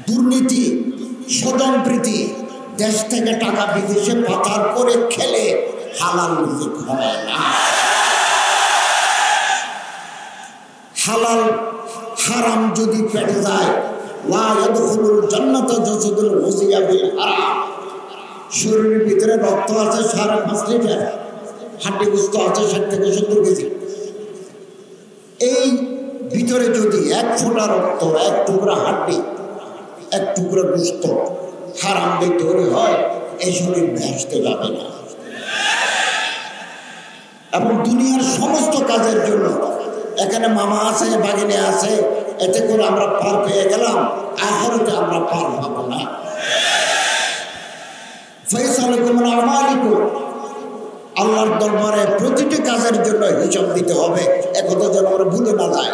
দুর্নীতি, স্বজনপ্রীতি, দেশ থেকে টাকা বিদেশে পাচার করে খেলে হালাল রিজিক হয় না। হালাল হারাম যদি পেটে যায়, লা ইয়াদখুলুল জান্নাতা জাসাদুল গুযিয়া বিল হারাম। শরীরের ভিতরে রক্ত আছে 5.5 লিটার, হাড্ডি গোস্ত আছে 60 থেকে 70 কেজি। এই ভিতরে যদি 1 ফোঁটা রক্ত, 1 টুকরা হাড্ডি, 1 টুকরা গোস্ত হারাম দিয়ে তৈরি হয়, এই শরীর ভেস্তে যাবে না। এবং দুনিয়ার সমস্ত কাজের জন্য এখানে মামা আছে, বাগিনে আছে, এতে করে আমরা পার পেয়ে গেলাম, আখিরাতে আমরা পার পাবো না। ফায়সালাকুম আমালিকুম, আল্লাহর দরবারে প্রতিটি কাজের জন্য হিসাব দিতে হবে। একথা যেন আমরা ভুলে না যাই,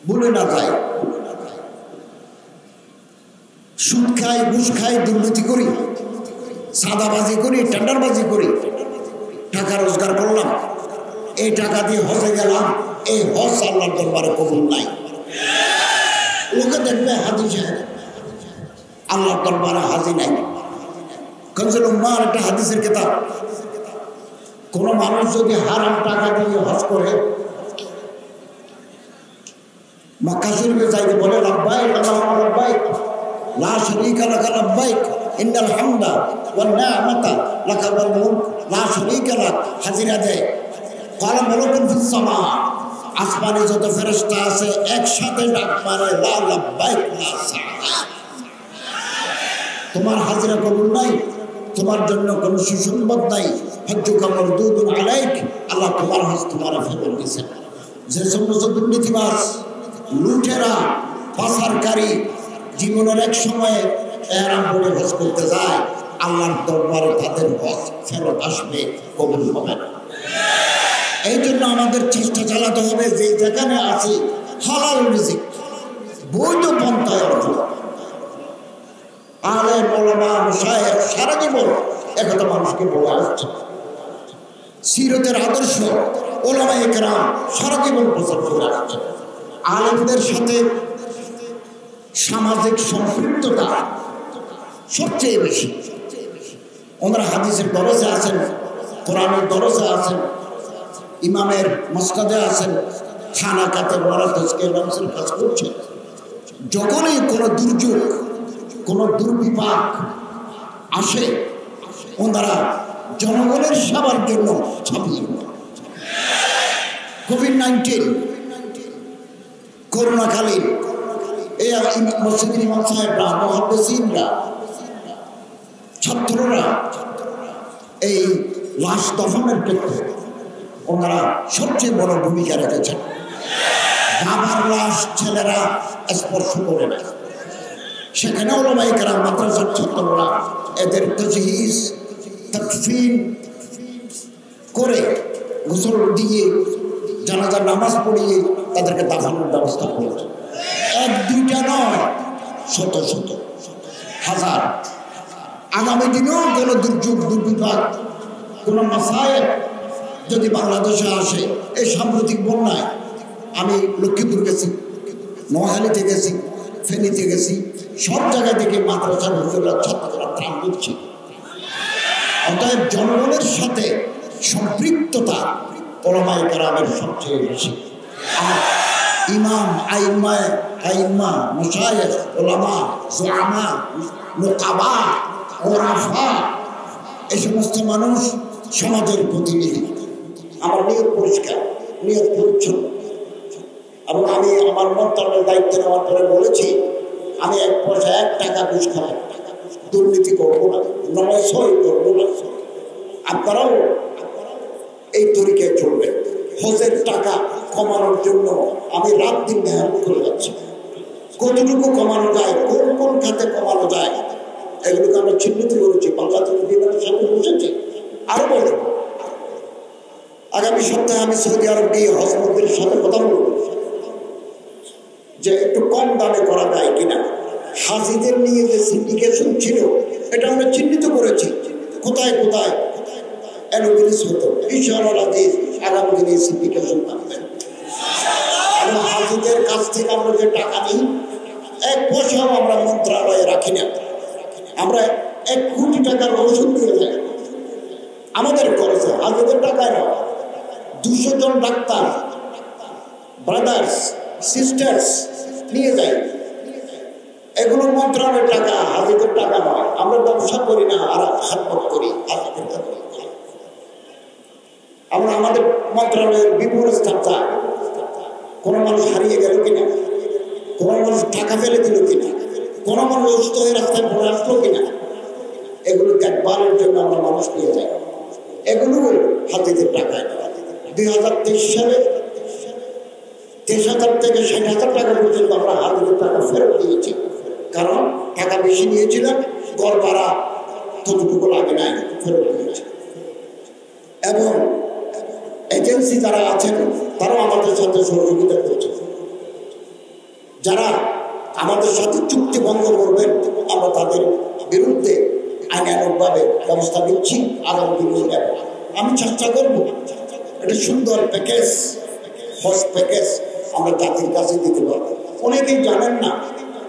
ভুলে না যাই। সুদ খাই, ঘুষ খাই, দুর্নীতি করি, সাদাবাজি করি, টেন্ডারবাজি করি, টাকা রোজগার করলাম, এই টাকা দিয়ে হজে গেলাম, এই হজ আল্লাহর দরবারে কবুল নাই। লোকে দেখবে হাজি সাহেব, আল্লাহর দরবারে হাজি নাই। কনজুল উম্মাহর একটা হাদিসের কিতাব, কোন মানুষ যদি হারাম টাকা দিয়ে হজ করে, মক্কা শরীফে যাইতে বলে লাব্বাইক আল্লাহুম্মা লাব্বাইক লা শারীকা লাকা লাব্বাইক ইন্নাল হামদা ওয়ান নি'মাতা লাকা ওয়াল মুলক লা শারীকা লাক, হাজিরা দেয়। ক্বালা মালাকুন ফিস সামা, আসমানে যত ফেরেশতা আছে একসাথে ডাক মারে, লা লাব্বাইক লা সা'আ। তোমার হাজিরা কবুল নাই, তোমার জন্য কোন সুসংবাদ নাই, হজ্জুকা মারদুদুন আলাইক, আল্লাহ তোমার হজ তোমারে ফেরত দিয়েছেন। যে সমস্ত দুর্নীতিবাজ, লুটেরা, পাচারকারী জীবনের এক সময়ে এহরাম পরে হজ করতে যায়, আল্লাহর দরবারে তাদের হজ ফেরত আসবে, কবুল হবে না। এই জন্য আমাদের চেষ্টা চালাতে হবে যে যেখানে আছে হালাল রিজিক, বৈধ পন্থায় অর্জন। আলেম ওলামা মাশায়েখ সারা জীবন একথা মানুষকে বলে আসছে। সিরতের আদর্শ ওলামায়ে কেরাম সারা জীবন প্রচার করে আসছে। আলেমদের সাথে সামাজিক সম্পৃক্ততা সবচেয়ে বেশি। ওনারা হাদিসের দরজে আছেন, কোরআনের দরজে আছেন, ইমামের মসনদে আছেন, খানাকাতে ওয়ারাদাসকে মানুষের কাজ করছেন। যখনই কোনো দুর্যোগ, কোনো দুর্বিপাক আসে, ওনারা জনগণের সেবার জন্য ছাপিয়ে পড়েন। কোভিড-19 করোনাকালীন এই মসজিদের ইমাম সাহেবরা, মুহাদ্দিসিনরা, ছাত্ররা এই লাশ দফনের ক্ষেত্রে ওনারা সবচেয়ে বড় ভূমিকা রেখেছেন। বাবার লাশ ছেলেরা স্পর্শ করে না, সেখানে ওলামায়ে কেরাম, মাদ্রাসার ছাত্ররা এদের তাজহিজ, তাকফিন করে, গোসল দিয়ে, জানাজার নামাজ পড়িয়ে তাদেরকে দাফনের ব্যবস্থা করেছে। 1-2টা নয়, শত শত হাজার। আগামী দিনেও কোনো দুর্যোগ, দুর্বিপাক, কোনো মাসায়েব যদি বাংলাদেশে আসে, এই সাম্প্রতিক বন্যায় আমি লক্ষ্মীপুর গেছি, নোয়াখালীতে গেছি, ফেনীতে গেছি, সব জায়গা থেকে মাদ্রাসার হুজুররা, ছাত্ররা ত্রাণ দিচ্ছে। অতএব জনগণের সাথে সম্পৃক্ততা ওলামায়ে কেরামের সবচেয়ে বেশি। আর ইমাম, আইম্মা, মাশায়েখ, ওলামা, জুআমা, নুকাবা, ওরাফা, এই সমস্ত মানুষ সমাজের প্রতিনিধি। আমার নিয়ত পরিষ্কার, নিয়ত পরিচ্ছন্ন। এবং আমি আমার মন্ত্রণালয়ের দায়িত্ব নেওয়ার পরে বলেছি, আমি 1 পয়সা 1 টাকা ঘুষ খাবো না, দুর্নীতি করবো না, নয় সই করবো না। আপনারাও এই তরিকায় চলবেন। হজের টাকা কমানোর জন্য আমি রাত দিন মেহনত করে যাচ্ছি। কতটুকু কমানো যায়, কোন কোন খাতে কমানো যায়, এগুলোকে আমরা চিহ্নিত করেছি। বাংলাদেশ বিমানের সাথে বসেছি, আরো বলবো। আগামী সপ্তাহে আমি সৌদি আরব গিয়ে হজ মন্ত্রীর সাথে কথা বলব যে একটু কম দামে করা যায় কিনা। হাজিদের নিয়ে যে সিন্ডিকেশন ছিল, এটা আমরা চিহ্নিত করেছি কোথায় কোথায় অ্যানোমেলিস হতো। ইনশাআল্লাহ আগামী দিনে সিন্ডিকেশন থাকবে। হাজিদের কাছ থেকে আমরা যে টাকা নিই, এক পয়সাও আমরা মন্ত্রণালয়ে রাখি না। আমরা 1 কোটি টাকার ওষুধ দিয়ে যাই আমাদের খরচে, হাজিদের টাকায় না। 200 জন ডাক্তার ব্রাদার্স সিস্টার্স নিয়ে যাই, এগুলো মন্ত্রণালয়ের টাকা, হাজিদের টাকা নয়। আমরা ব্যবসা করি না, আর হাতমত করি, হাজিদের টাকা। আমরা আমাদের মন্ত্রণালয়ের বিপুল স্টাফ চাই। কোনো মানুষ হারিয়ে গেল কিনা, কোনো মানুষ টাকা ফেলে দিল কিনা, কোনো মানুষ অসুস্থ হয়ে রাস্তায় পড়ে আসলো কিনা, এগুলো দেখভালের জন্য আমরা মানুষ নিয়ে যাই। এগুলো হাজিদের টাকায়। 2023 সালে 23,000 থেকে 60,000 টাকা পর্যন্ত আমরা হাজিদের টাকা ফেরত দিয়েছি। কারণ টাকা বেশি নিয়েছিলাম, ঘর ভাড়া ততটুকু লাগে নাই, ফেরত দিয়েছি। এবং এজেন্সি যারা আছেন তারাও আমাদের সাথে সহযোগিতা করছে। যারা আমাদের সাথে চুক্তি ভঙ্গ করবেন আমরা তাদের বিরুদ্ধে আইনানুগভাবে ব্যবস্থা নিচ্ছি, আগামী দিনে নেব। আমি চেষ্টা করব একটা সুন্দর প্যাকেজ, হজ প্যাকেজ আমরা জাতির কাছে দিতে পারবো। অনেকেই জানেন না,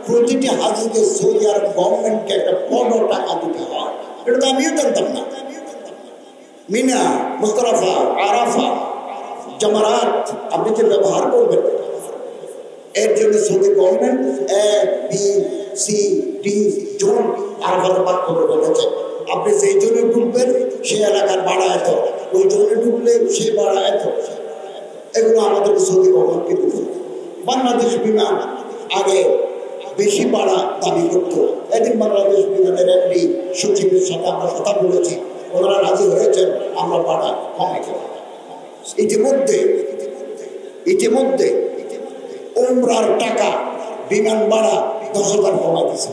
প্রতিটি হাজিকে সৌদি আরব গভর্নমেন্টকে একটা 15 টাকা দিতে হয়। এটা তো আমিও জানতাম না। মিনা, মুজদালিফা, আরাফা, জামারাত আপনি যে ব্যবহার করবেন, এর জন্য সৌদি গভর্নমেন্ট ABCD জোন আরাফাতে ভাগ করে রেখেছে। আপনি যেই জোনে ঢুকবেন সেই এলাকার ভাড়া এত, ওই জোনে ঢুকলে সেই ভাড়া এত। এগুলো আমাদেরকে সৌদি গভর্নমেন্টকে দিতে। বাংলাদেশ বিমান আগে বেশি ভাড়া দাবি করত। এদিন বাংলাদেশ বিমানের এমডি সচিবের সাথে আমরা কথা বলেছি, ওনারা রাজি হয়েছেন আমরা ভাড়া কমে যাব। ইতিমধ্যে উমরার টাকা বিমান ভাড়া 10,000 কমা দিয়েছে।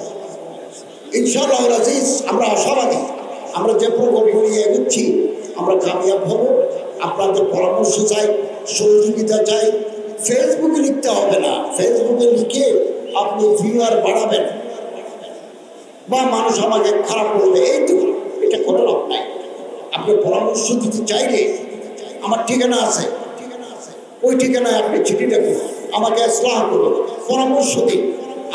ইনশাআল্লাহ আজিজ, আমরা আশাবাদী। আমরা যে প্রকল্প নিয়ে এগোচ্ছি আমরা কামিয়াব হব। আপনাদের পরামর্শ চাই, সহযোগিতা চাই। ফেসবুকে লিখতে হবে না, ফেসবুকে লিখে আপনি ভিউয়ার বাড়াবেন বা মানুষ আমাকে খারাপ করবে, এইটুকু, এটা কোনো লাভ নাই। আপনি পরামর্শ দিতে চাইলে আমার ঠিকানা আছে, ওই ঠিকানায় আপনি চিঠি লিখুন, আমাকে ইসলাহ করুন, পরামর্শ দিন,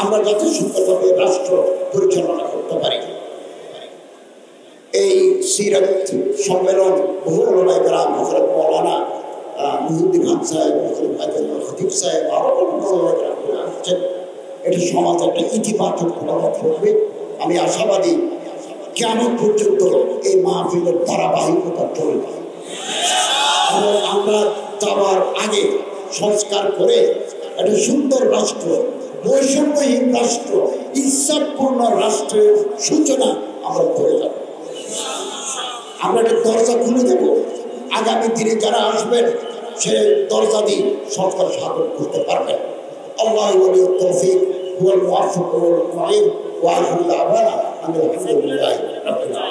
আমরা যাতে সুন্দরভাবে রাষ্ট্র পরিচালনা করতে পারি। এই সিরাত সম্মেলন বহু ওলামায়ে কেরাম, হযরত মাওলানা মুহিউদ্দিন খান সাহেব, হযরত বাইতুল্লাহ খতিব সাহেব, আরো অনেক ওলামায়ে কেরাম আসছেন। এটা সমাজে একটা ইতিবাচক প্রভাব পড়বে। আমি আশাবাদী কিয়ামত পর্যন্ত এই মাহফিলের ধারাবাহিকতা চলবে। এবং আমরা যাওয়ার আগে সংস্কার করে একটা সুন্দর রাষ্ট্র, বৈষম্যহীন রাষ্ট্র, ইনসাফপূর্ণ রাষ্ট্রের সূচনা আমরা করে যাব। আমরা একটা দরজা খুলে দেব। আগামী দিনে যারা আসবেন সে দরজা দিয়ে সরকার সাধন করতে পারবেন। আল্লাহ ওয়ালিউত তৌফিক ওয়াল মুওয়াফফিক ওয়াল মুঈন ওয়া আখিরু দাওয়ানা আলহামদুলিল্লাহি রাব্বিল আলামিন।